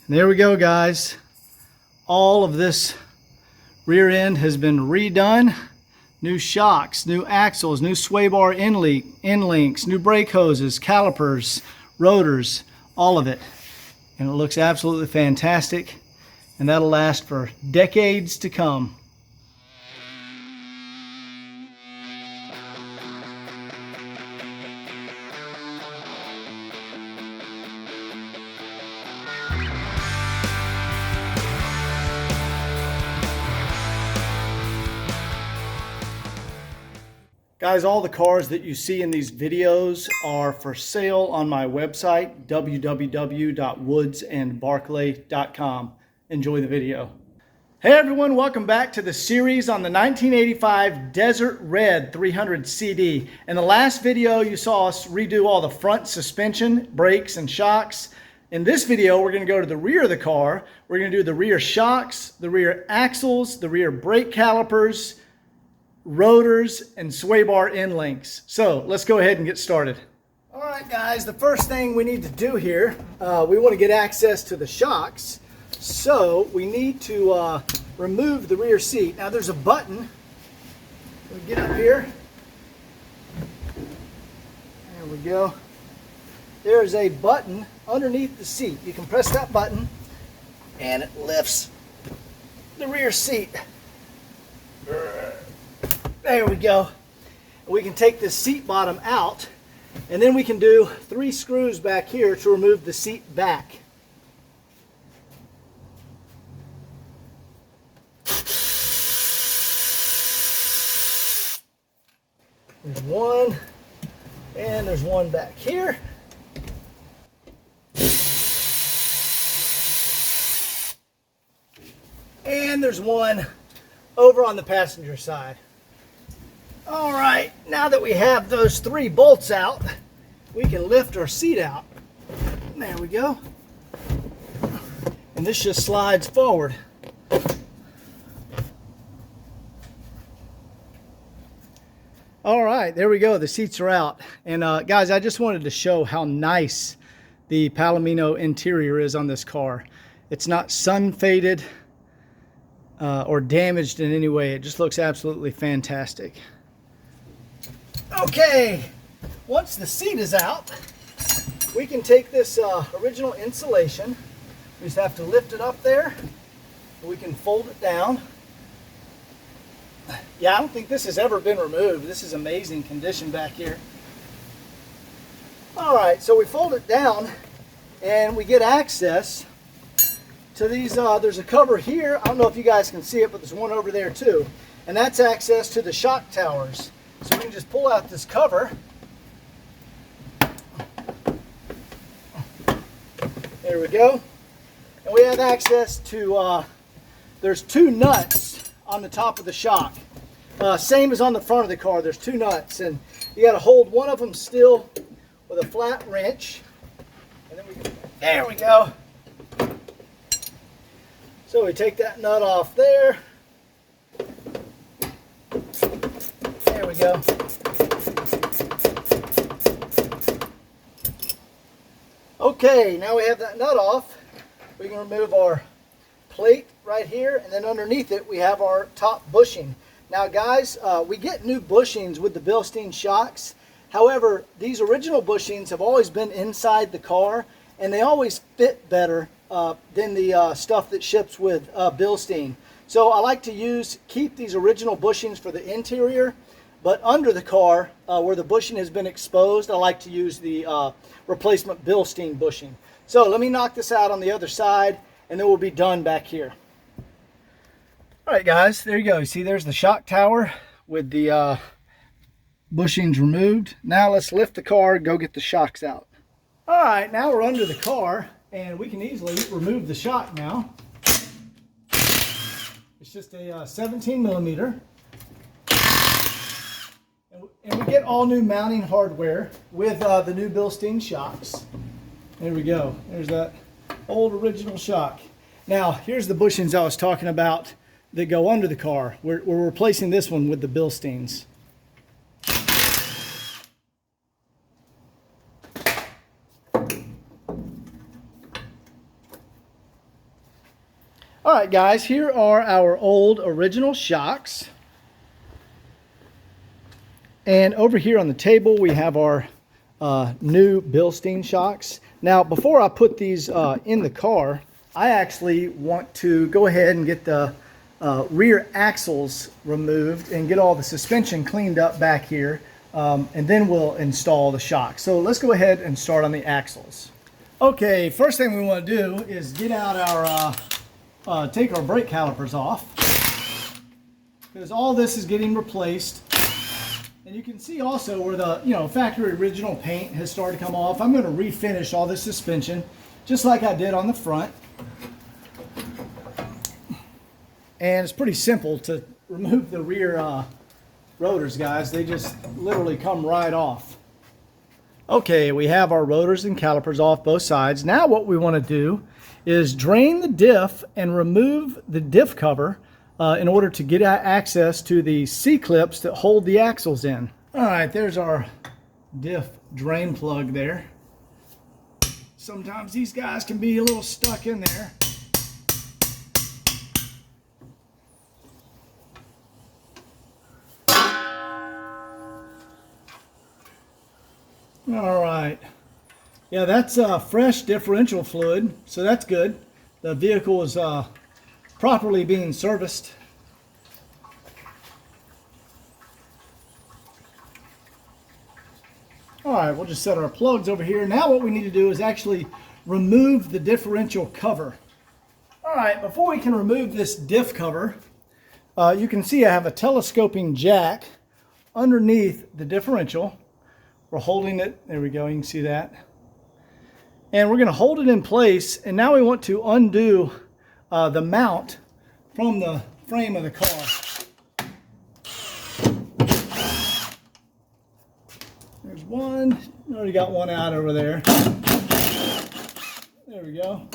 And there we go, guys. All of this rear end has been redone. New shocks, new axles, new sway bar end links, new brake hoses, calipers, rotors, all of it. And it looks absolutely fantastic. And that'll last for decades to come. Guys, all the cars that you see in these videos are for sale on my website, www.woodsandbarclay.com. Enjoy the video. Hey everyone, welcome back to the series on the 1985 Desert Red 300 CD. In the last video, you saw us redo all the front suspension, brakes, and shocks. In this video, we're going to go to the rear of the car. We're going to do the rear shocks, the rear axles, the rear brake calipers, rotors, and sway bar end links. So let's go ahead and get started. All right, guys, the first thing we need to do here, we want to get access to the shocks. So we need to remove the rear seat. Now there's a button. We get up here. There we go. There's a button underneath the seat. You can press that button and it lifts the rear seat. There we go. We can take the seat bottom out, and then we can do 3 screws back here to remove the seat back. There's one, and there's one back here. And there's one over on the passenger side. All right, now that we have those 3 bolts out, we can lift our seat out. There we go. And this just slides forward. All right, there we go. The seats are out. And guys, I just wanted to show how nice the Palomino interior is on this car. It's not sun faded or damaged in any way. It just looks absolutely fantastic. Okay, once the seat is out, we can take this original insulation. We just have to lift it up there. We can fold it down. Yeah, I don't think this has ever been removed. This is amazing condition back here. All right, so we fold it down and we get access to these. There's a cover here. I don't know if you guys can see it, but there's one over there too. And that's access to the shock towers. So we can just pull out this cover. There we go. And we have access to, there's 2 nuts on the top of the shock. Same as on the front of the car, there's 2 nuts. And you got to hold one of them still with a flat wrench. And then there we go. So we take that nut off there. There we go. Okay, now we have that nut off. We can remove our plate right here, and then underneath it we have our top bushing. Now guys, we get new bushings with the Bilstein shocks. However, these original bushings have always been inside the car, and they always fit better than the stuff that ships with Bilstein. So I like to keep these original bushings for the interior, but under the car, where the bushing has been exposed, I like to use the replacement Bilstein bushing. So let me knock this out on the other side, and then we'll be done back here. All right, guys, there you go. You see there's the shock tower with the bushings removed. Now let's lift the car and go get the shocks out. All right, now we're under the car, and we can easily remove the shock now. It's just a 17 millimeter. And we get all new mounting hardware with the new Bilstein shocks. There we go. There's that old original shock. Now, here's the bushings I was talking about that go under the car. We're replacing this one with the Bilsteins. All right, guys, here are our old original shocks. And over here on the table, we have our new Bilstein shocks. Now, before I put these in the car, I actually want to go ahead and get the rear axles removed and get all the suspension cleaned up back here. And then we'll install the shocks. So let's go ahead and start on the axles. Okay, first thing we want to do is get out our, take our brake calipers off, because all this is getting replaced. And you can see also where the factory original paint has started to come off. I'm going to refinish all this suspension just like I did on the front. And it's pretty simple to remove the rear rotors, guys. They just literally come right off. Okay, we have our rotors and calipers off both sides. Now what we want to do is drain the diff and remove the diff cover in order to get access to the C-clips that hold the axles in. All right, there's our diff drain plug there. Sometimes these guys can be a little stuck in there. All right. Yeah, that's fresh differential fluid, so that's good. The vehicle is properly being serviced. All right, we'll just set our plugs over here. Now what we need to do is actually remove the differential cover. All right, before we can remove this diff cover, you can see I have a telescoping jack underneath the differential. We're holding it, there we go, you can see that. And we're going to hold it in place, and now we want to undo the mount from the frame of the car. There's one, already got one out over there. There we go.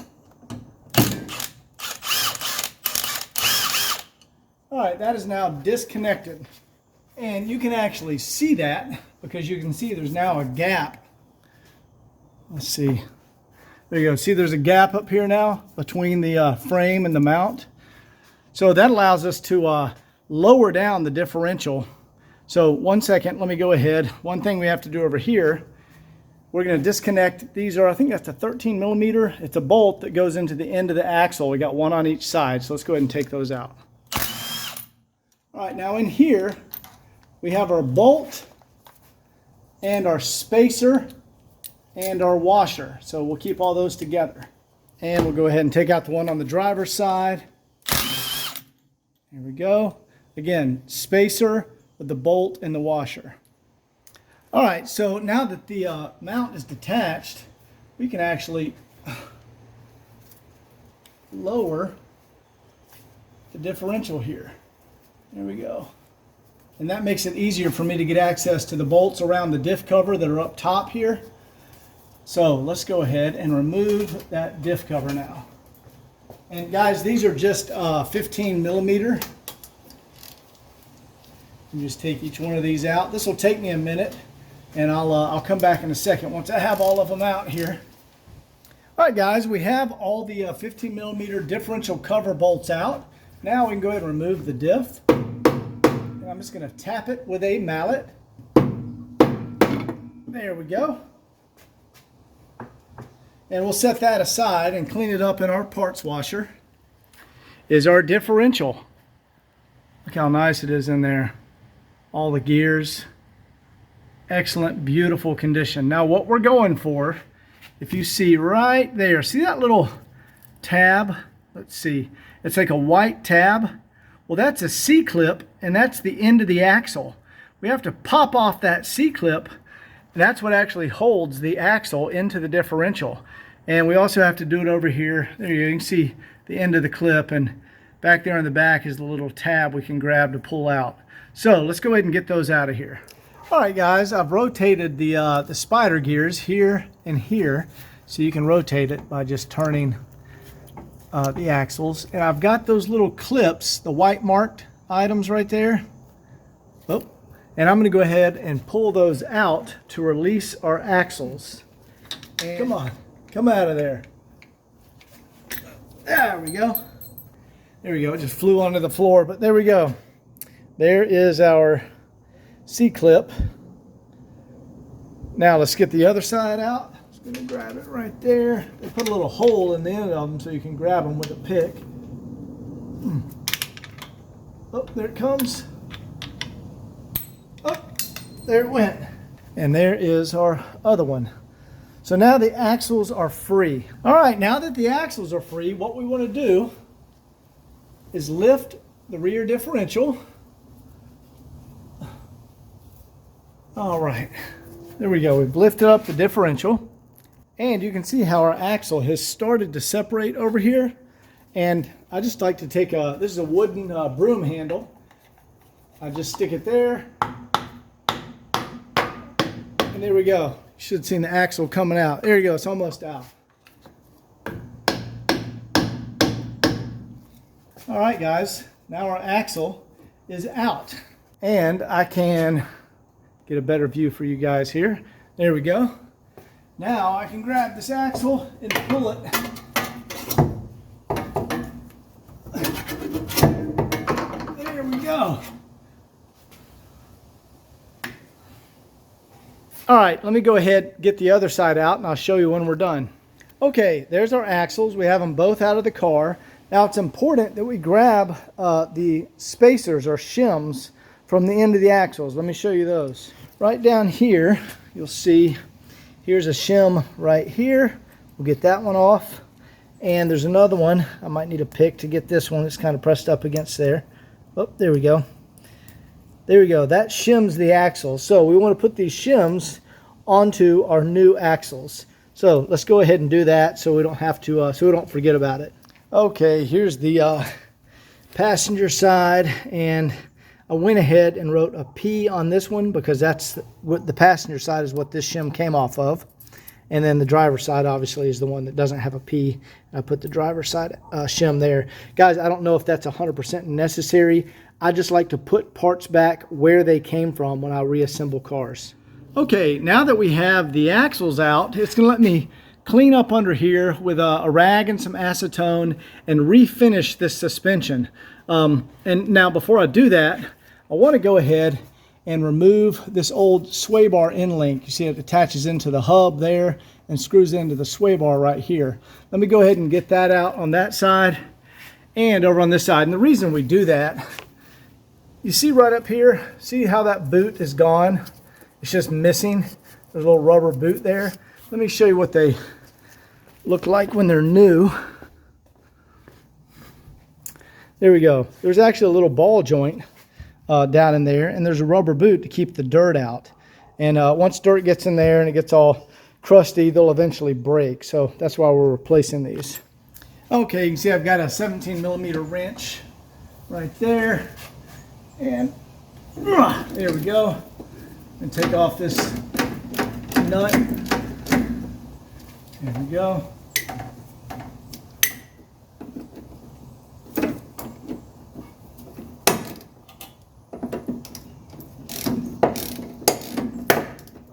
All right, that is now disconnected. And you can actually see that because you can see there's now a gap. Let's see. There you go. See, there's a gap up here now between the frame and the mount. So that allows us to lower down the differential. So 1 second, let me go ahead. One thing we have to do over here, we're going to disconnect. These are, I think that's a 13 millimeter. It's a bolt that goes into the end of the axle. We got one on each side. So let's go ahead and take those out. All right, now in here, we have our bolt and our spacer and our washer. So we'll keep all those together. And we'll go ahead and take out the one on the driver's side. Here we go. Again, spacer with the bolt and the washer. All right, so now that the mount is detached, we can actually lower the differential here. There we go. And that makes it easier for me to get access to the bolts around the diff cover that are up top here. So let's go ahead and remove that diff cover now. And guys, these are just 15 millimeter. You just take each one of these out. This will take me a minute, and I'll come back in a second once I have all of them out here. All right, guys, we have all the 15 millimeter differential cover bolts out. Now we can go ahead and remove the diff. And I'm just going to tap it with a mallet. There we go. And we'll set that aside and clean it up in our parts washer. Is our differential. Look how nice it is in there. All the gears. Excellent, beautiful condition. Now what we're going for, if you see right there, see that little tab? Let's see. It's like a white tab. Well, that's a C-clip, and that's the end of the axle. We have to pop off that C-clip. That's what actually holds the axle into the differential. And we also have to do it over here. There you go. You can see the end of the clip, and back there in the back is the little tab we can grab to pull out. So let's go ahead and get those out of here. All right, guys, I've rotated the spider gears here and here, so you can rotate it by just turning the axles. And I've got those little clips, the white marked items right there. Oh, and I'm going to go ahead and pull those out to release our axles. And come on, come out of there. There we go. There we go, it just flew onto the floor, but there we go. There is our C-clip. Now let's get the other side out. Just gonna grab it right there. They put a little hole in the end of them so you can grab them with a pick. Oh, there it comes. Oh, there it went. And there is our other one. So now the axles are free. All right, now that the axles are free, what we want to do is lift the rear differential. All right, there we go. We've lifted up the differential, and you can see how our axle has started to separate over here. And I just like to take this is a wooden broom handle. I just stick it there, and there we go. You should have seen the axle coming out. There you go, it's almost out. All right, guys, now our axle is out, and I can get a better view for you guys here. There we go. Now I can grab this axle and pull it. There we go. All right, let me go ahead, get the other side out, and I'll show you when we're done. Okay, there's our axles. We have them both out of the car. Now it's important that we grab the spacers or shims from the end of the axles. Let me show you those. Right down here, you'll see here's a shim right here. We'll get that one off. And there's another one. I might need a pick to get this one. It's kind of pressed up against there. Oh, there we go. There we go. That shims the axles. So we want to put these shims onto our new axles. So let's go ahead and do that so we don't have to, so we don't forget about it. Okay, here's the passenger side, and I went ahead and wrote a P on this one because that's what the passenger side is, what this shim came off of. And then the driver's side obviously is the one that doesn't have a P. I put the driver's side shim there. Guys, I don't know if that's 100% necessary. I just like to put parts back where they came from when I reassemble cars. Okay, now that we have the axles out, it's gonna let me clean up under here with a rag and some acetone and refinish this suspension. And now before I do that, I want to go ahead and remove this old sway bar end link. You see it attaches into the hub there and screws into the sway bar right here. Let me go ahead and get that out on that side and over on this side. And the reason we do that, you see right up here, see how that boot is gone? It's just missing. There's a little rubber boot there. Let me show you what they look like when they're new. There we go. There's actually a little ball joint down in there, and there's a rubber boot to keep the dirt out. And once dirt gets in there and it gets all crusty, they'll eventually break. So that's why we're replacing these. Okay, you can see I've got a 17mm wrench right there. And there we go. And take off this nut. There we go.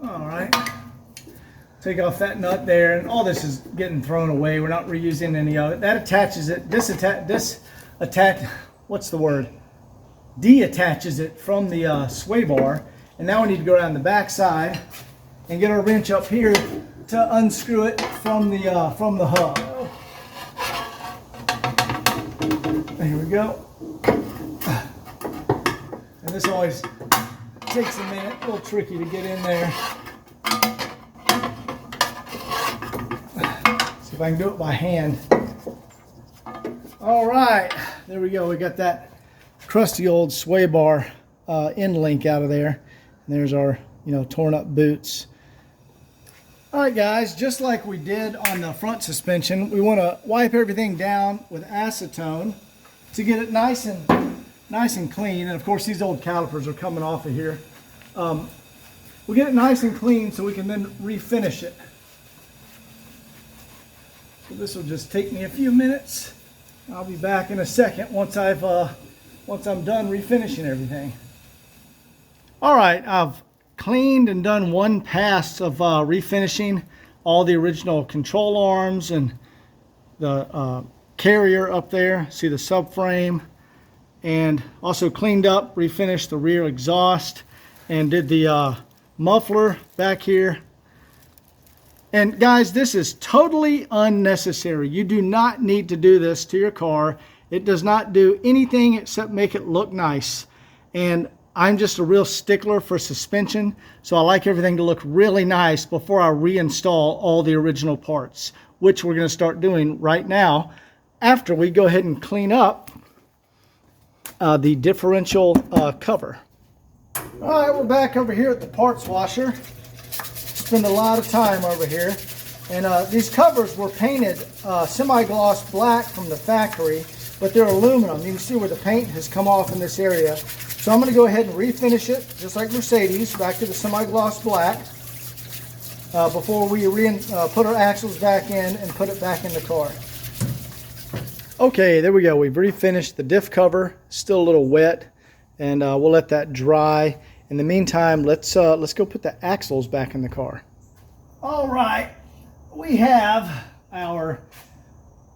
All right. Take off that nut there, and all this is getting thrown away. We're not reusing any of it. That attaches it. What's the word? Deattaches it from the sway bar. And now we need to go around the back side and get our wrench up here to unscrew it from the hub. There we go. And this always takes a minute, a little tricky to get in there. See if I can do it by hand. All right, there we go. We got that crusty old sway bar end link out of there. And there's our, torn up boots. All right, guys, just like we did on the front suspension, we want to wipe everything down with acetone to get it nice and clean. And of course, these old calipers are coming off of here. We'll get it nice and clean so we can then refinish it. So this will just take me a few minutes. I'll be back in a second once I'm done refinishing everything. All right, I've cleaned and done one pass of refinishing all the original control arms and the carrier up there. See the subframe. And also cleaned up, refinished the rear exhaust, and did the muffler back here. And guys, this is totally unnecessary. You do not need to do this to your car. It does not do anything except make it look nice. And I'm just a real stickler for suspension, so I like everything to look really nice before I reinstall all the original parts, which we're going to start doing right now after we go ahead and clean up the differential cover. All right, we're back over here at the parts washer. Spend a lot of time over here. And these covers were painted semi-gloss black from the factory, but they're aluminum. You can see where the paint has come off in this area. So I'm going to go ahead and refinish it, just like Mercedes, back to the semi-gloss black before we put our axles back in and put it back in the car. Okay, there we go. We've refinished the diff cover. Still a little wet, and we'll let that dry. In the meantime, let's go put the axles back in the car. All right, we have our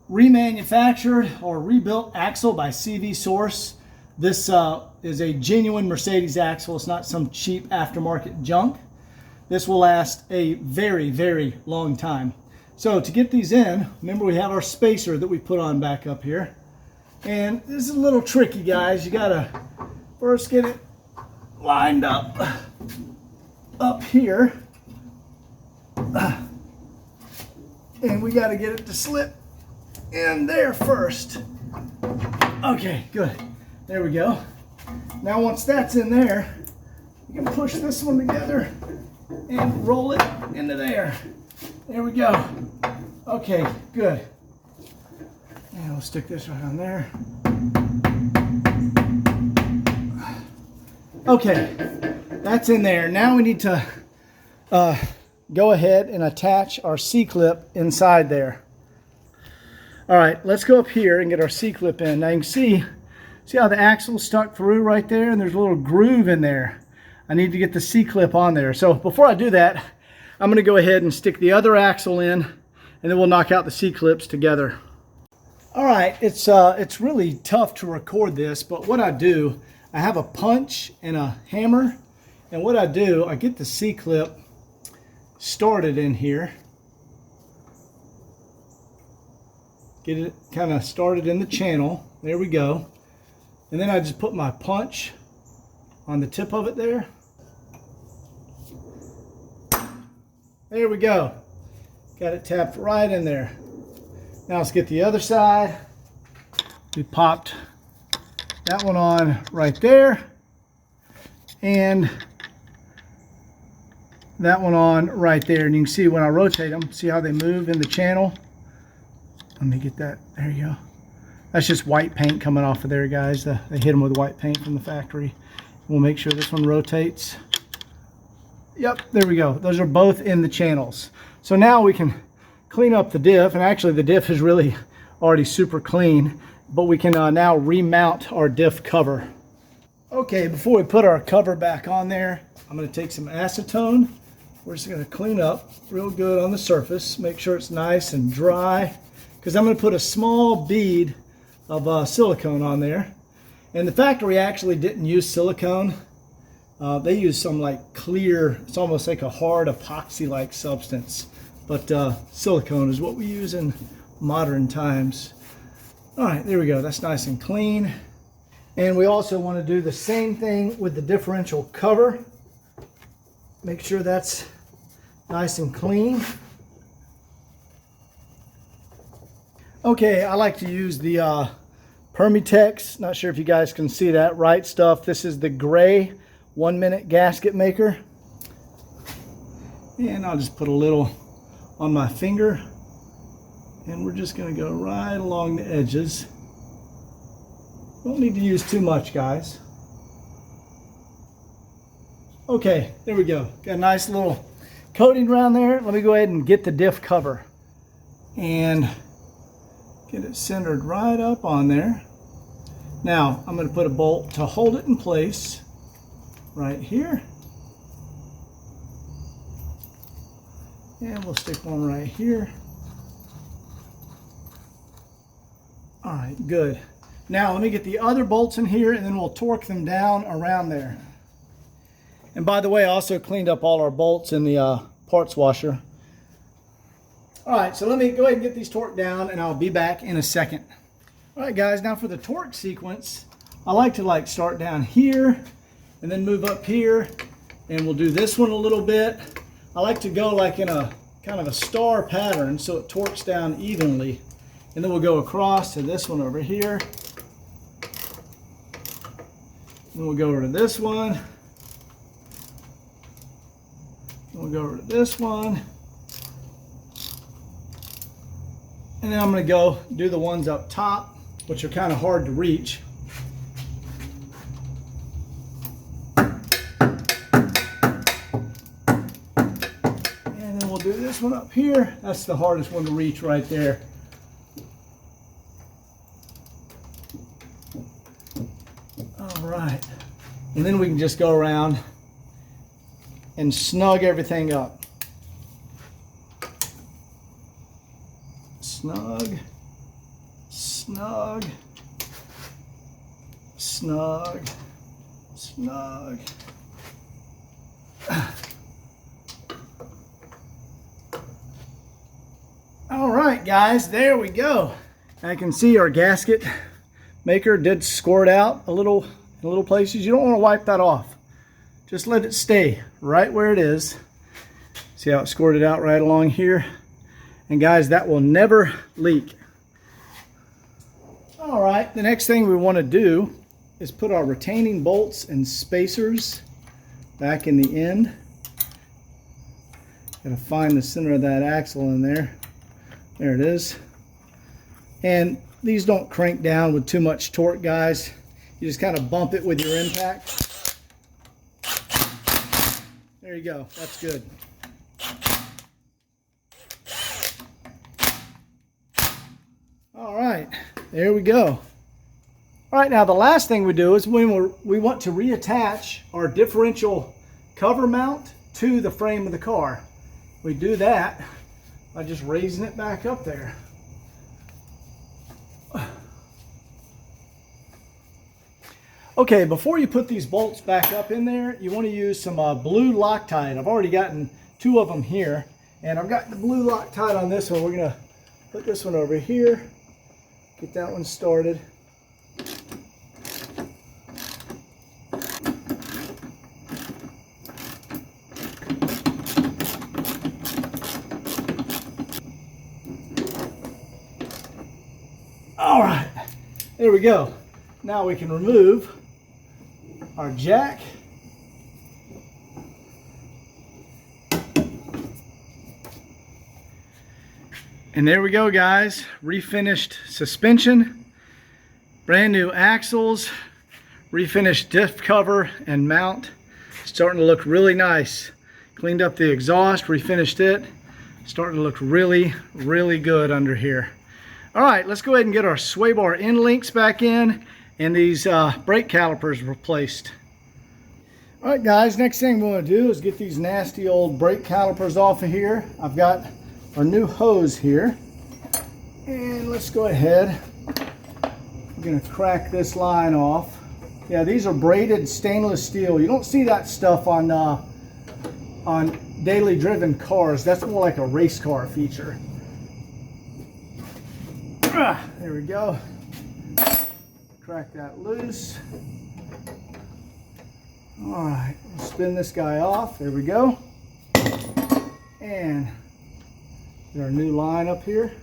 remanufactured or rebuilt axle by CV Source. This is a genuine Mercedes axle. It's not some cheap aftermarket junk. This will last a very, very long time. So to get these in, remember we have our spacer that we put on back up here. And this is a little tricky, guys. You gotta first get it lined up here. And we gotta get it to slip in there first. Okay, good. There we go. Now once that's in there, you can push this one together and roll it into there. There we go. Okay, good. And we'll stick this right on there. Okay, that's in there. Now we need to go ahead and attach our C-clip inside there. All right, let's go up here and get our C-clip in. Now you can see how the axle's stuck through right there, and there's a little groove in there. I need to get the C-clip on there. So before I do that, I'm going to go ahead and stick the other axle in, and then we'll knock out the C-clips together. All right, it's really tough to record this, but what I do, I have a punch and a hammer, and what I do, I get the C-clip started in here. Get it kind of started in the channel. There we go. And then I just put my punch on the tip of it there. There we go. Got it tapped right in there. Now let's get the other side. We popped that one on right there. And that one on right there. And you can see when I rotate them, see how they move in the channel? Let me get that. There you go. That's just white paint coming off of there, guys. They hit them with white paint from the factory. We'll make sure this one rotates. Yep, there we go. Those are both in the channels. So now we can clean up the diff, and actually the diff is really already super clean, but we can now remount our diff cover. Okay, before we put our cover back on there, I'm going to take some acetone. We're just going to clean up real good on the surface, make sure it's nice and dry, because I'm going to put a small bead of silicone on there. And the factory actually didn't use silicone. They used some like clear, it's almost like a hard epoxy-like substance. But silicone is what we use in modern times. All right, there we go. That's nice and clean. And we also want to do the same thing with the differential cover. Make sure that's nice and clean. Okay, I like to use the Permatex. Not sure if you guys can see that. Right Stuff. This is the gray 1-minute gasket maker. And I'll just put a little on my finger. And we're just going to go right along the edges. Don't need to use too much, guys. Okay, there we go. Got a nice little coating around there. Let me go ahead and get the diff cover. And get it centered right up on there. Now, I'm going to put a bolt to hold it in place right here. And we'll stick one right here. All right, good. Now let me get the other bolts in here and then we'll torque them down around there. And by the way, I also cleaned up all our bolts in the parts washer. All right, so let me go ahead and get these torqued down and I'll be back in a second. All right, guys, now for the torque sequence, I like to start down here and then move up here, and we'll do this one a little bit. I like to go like in a kind of a star pattern so it torques down evenly. And then we'll go across to this one over here. Then we'll go over to this one. Then we'll go over to this one. And then I'm going to go do the ones up top, which are kind of hard to reach. And then we'll do this one up here. That's the hardest one to reach right there. All right. And then we can just go around and snug everything up. Snug, snug, snug, snug. All right, guys, there we go. I can see our gasket maker did squirt out a little in little places. You don't want to wipe that off. Just let it stay right where it is. See how it squirted out right along here? And guys, that will never leak. All right, the next thing we want to do is put our retaining bolts and spacers back in the end. Gotta find the center of that axle in there. There it is. And these don't crank down with too much torque, guys. You just kind of bump it with your impact. There you go, that's good. All right, there we go. All right, now the last thing we do is when we want to reattach our differential cover mount to the frame of the car. We do that by just raising it back up there. Okay, before you put these bolts back up in there, you want to use some blue Loctite. I've already gotten 2 of them here, and I've got the blue Loctite on this one. We're going to put this one over here, get that one started. All right, there we go. Now we can remove our jack. And there we go, guys. Refinished suspension, brand new axles, refinished diff cover and mount. Starting to look really nice. Cleaned up the exhaust, refinished it. Starting to look really, really good under here. All right, let's go ahead and get our sway bar end links back in and these brake calipers replaced. All right, guys, next thing we want to do is get these nasty old brake calipers off of here. I've got our new hose here, and let's go ahead. We're going to crack this line off. Yeah, these are braided stainless steel. You don't see that stuff on daily driven cars. That's more like a race car feature. There we go. Crack that loose. All right, we'll spin this guy off. There we go. And get our new line up here.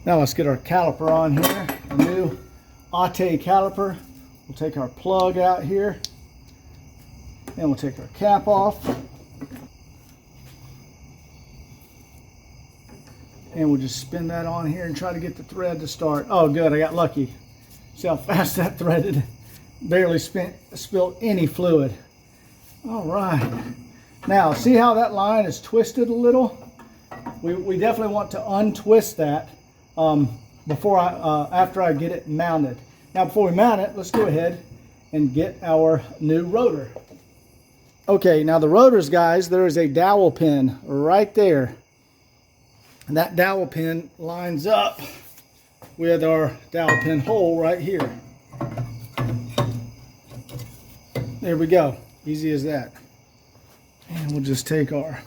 Now let's get our caliper on here. A new ATE caliper. We'll take our plug out here. And we'll take our cap off. And we'll just spin that on here and try to get the thread to start. Oh, good, I got lucky. See how fast that threaded? Barely spilled any fluid. All right. Now, see how that line is twisted a little? We definitely want to untwist that after I get it mounted. Now, before we mount it, let's go ahead and get our new rotor. Okay, now the rotors, guys, there is a dowel pin right there. And that dowel pin lines up with our dowel pin hole right here. There we go. Easy as that. And we'll just take our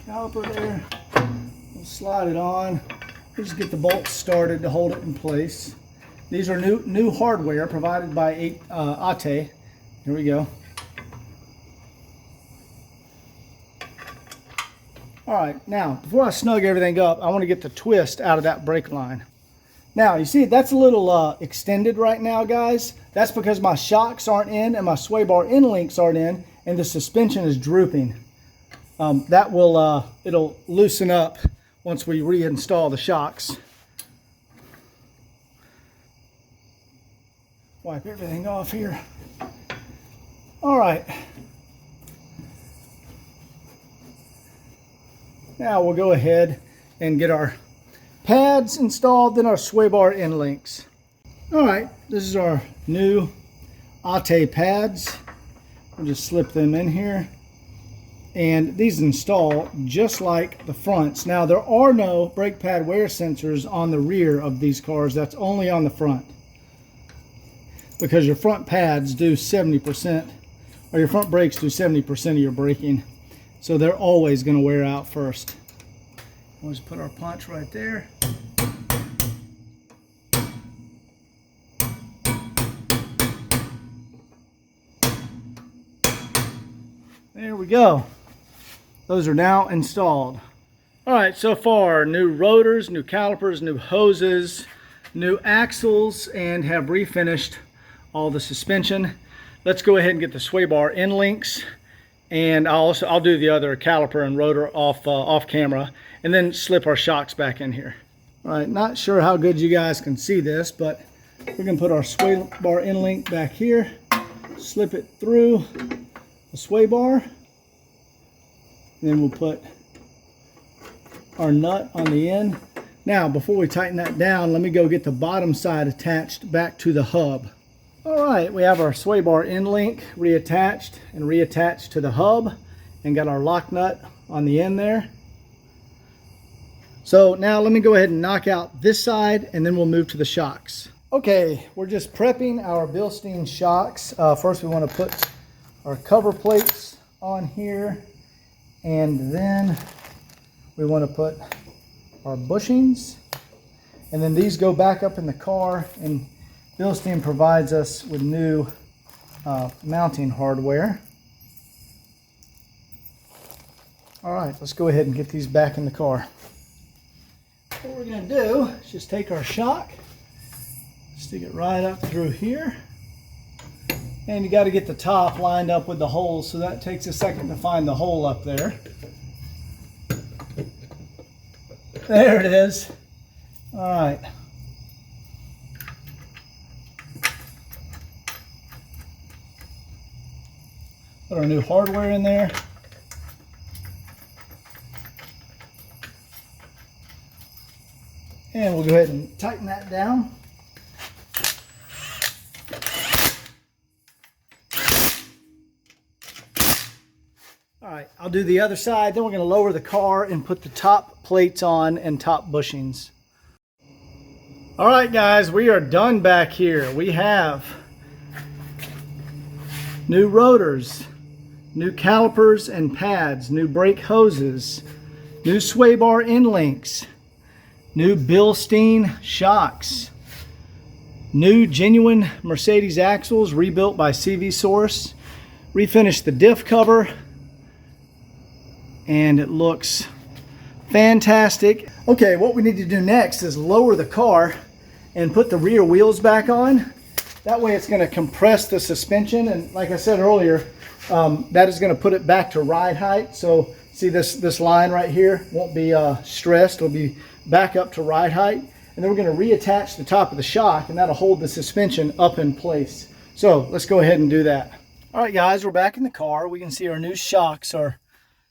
caliper there. We'll slide it on. We'll just get the bolts started to hold it in place. These are new hardware provided by ATE. Here we go. All right, now before I snug everything up, I want to get the twist out of that brake line. Now you see that's a little extended right now, guys. That's because my shocks aren't in and my sway bar end links aren't in, and the suspension is drooping. That will it'll loosen up once we reinstall the shocks. Wipe everything off here. All right. Now we'll go ahead and get our pads installed, then our sway bar end links. All right, this is our new ATE pads. We'll just slip them in here. And these install just like the fronts. Now there are no brake pad wear sensors on the rear of these cars. That's only on the front. Because your front pads do 70%, or your front brakes do 70% of your braking. So they're always going to wear out first. We'll just put our punch right there. There we go. Those are now installed. All right, so far, new rotors, new calipers, new hoses, new axles, and have refinished all the suspension. Let's go ahead and get the sway bar end links. And I'll do the other caliper and rotor off camera, and then slip our shocks back in here. All right, not sure how good you guys can see this, but we're gonna put our sway bar end link back here, slip it through the sway bar, and then we'll put our nut on the end. Now, before we tighten that down, let me go get the bottom side attached back to the hub. All right, we have our sway bar end link reattached and reattached to the hub, and got our lock nut on the end there. So now let me go ahead and knock out this side, and then we'll move to the shocks. Okay, we're just prepping our Bilstein shocks. First we want to put our cover plates on here, and then we want to put our bushings, and then these go back up in the car, and Bilstein provides us with new mounting hardware. All right, let's go ahead and get these back in the car. What we're going to do is just take our shock, stick it right up through here, and you got to get the top lined up with the holes, so that takes a second to find the hole up there. There it is. All right. Put our new hardware in there. And we'll go ahead and tighten that down. All right, I'll do the other side, then we're going to lower the car and put the top plates on and top bushings. All right, guys, we are done back here. We have new rotors, new calipers and pads, new brake hoses, new sway bar end links, new Bilstein shocks, new genuine Mercedes axles rebuilt by CV Source, refinished the diff cover, and it looks fantastic. Okay, what we need to do next is lower the car and put the rear wheels back on. That way it's going to compress the suspension, and like I said earlier, that is going to put it back to ride height. So see this line right here won't be stressed. It'll be back up to ride height, and then we're going to reattach the top of the shock, and that'll hold the suspension up in place. So let's go ahead and do that. All right, guys, we're back in the car. We can see our new shocks are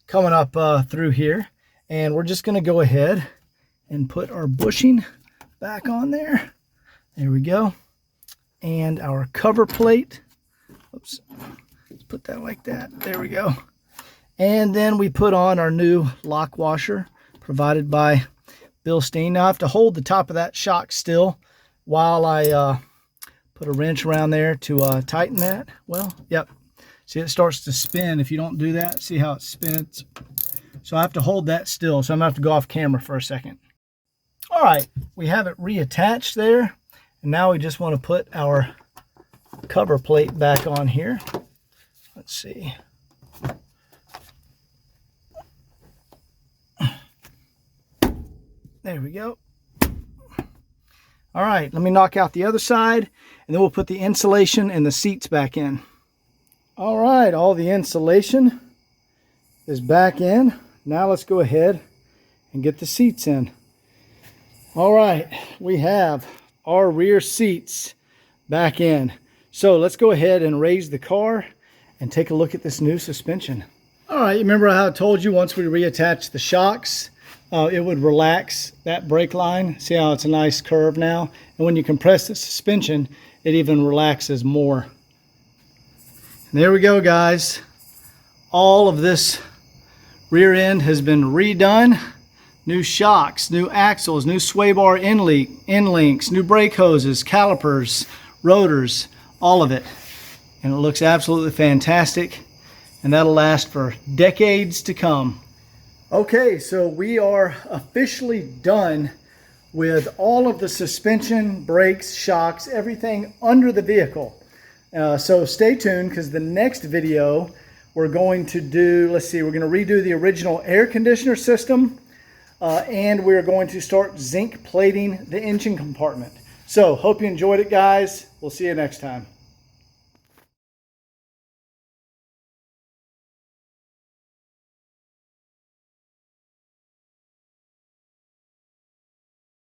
coming up through here, and we're just going to go ahead and put our bushing back on there. There we go. And our cover plate. Oops. Let's put that like that. There we go. And then we put on our new lock washer provided by Bilstein. Now I have to hold the top of that shock still while I put a wrench around there to tighten that. Well, yep. See, it starts to spin if you don't do that. See how it spins? So I have to hold that still. So I'm going to have to go off camera for a second. All right, we have it reattached there. And now we just want to put our cover plate back on here. Let's see. There we go. All right, let me knock out the other side, and then we'll put the insulation and the seats back in. All right, all the insulation is back in. Now let's go ahead and get the seats in. All right, we have our rear seats back in. So let's go ahead and raise the car and take a look at this new suspension. All right, you remember how I told you once we reattach the shocks, it would relax that brake line. See how it's a nice curve now? And when you compress the suspension, it even relaxes more. And there we go, guys. All of this rear end has been redone. New shocks, new axles, new sway bar end links, new brake hoses, calipers, rotors, all of it. And it looks absolutely fantastic. And that'll last for decades to come. Okay, so we are officially done with all of the suspension, brakes, shocks, everything under the vehicle. So stay tuned, because the next video we're going to do, let's see, we're going to redo the original air conditioner system, and we're going to start zinc plating the engine compartment. So hope you enjoyed it, guys. We'll see you next time.